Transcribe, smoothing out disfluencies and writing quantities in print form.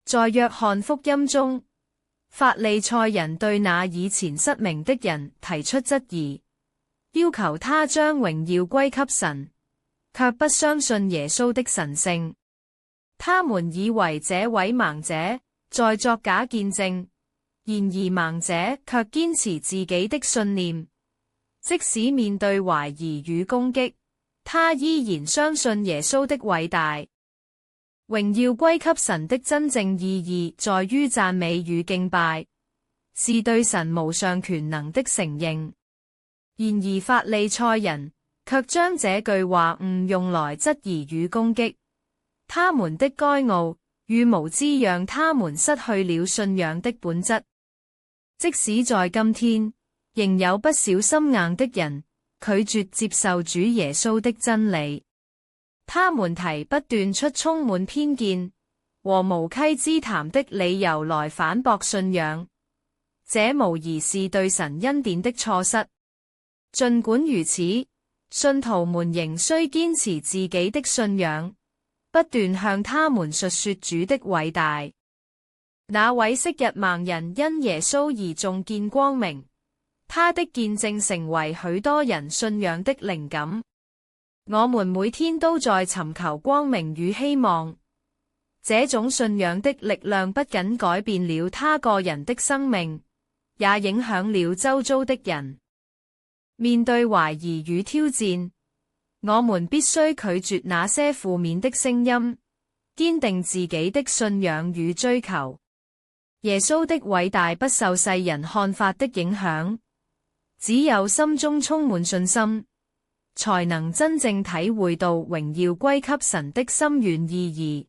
在約翰福音中，法利賽人對那以前失明的人提出質疑，要求他將榮耀歸給神，卻不相信耶穌的神性。他們以為這位盲者在作假見證，然而盲者卻堅持自己的信念，即使面對懷疑與攻擊，他依然相信耶穌的偉大。榮耀歸給神的真正意義在於讚美與敬拜，是對神無上權能的承認。然而法利賽人卻將這句話誤用來質疑與攻擊，他們的驕傲與無知讓他們失去了信仰的本質。即使在今天，仍有不少心硬的人拒絕接受主耶穌的真理。他們提不斷出充滿偏見和無稽之談的理由來反駁信仰，這無疑是對神恩典的錯失。儘管如此，信徒們仍需堅持自己的信仰，不斷向他們述說主的偉大。那位昔日盲人因耶穌而重見光明，他的見證成為許多人信仰的靈感。我們每天都在尋求光明與希望，這種信仰的力量不僅改變了他個人的生命，也影響了周遭的人。面對懷疑與挑戰，我們必須拒絕那些負面的聲音，堅定自己的信仰與追求。耶穌的偉大不受世人看法的影響，只有心中充滿信心，才能真正體會到榮耀歸給神的深遠意義。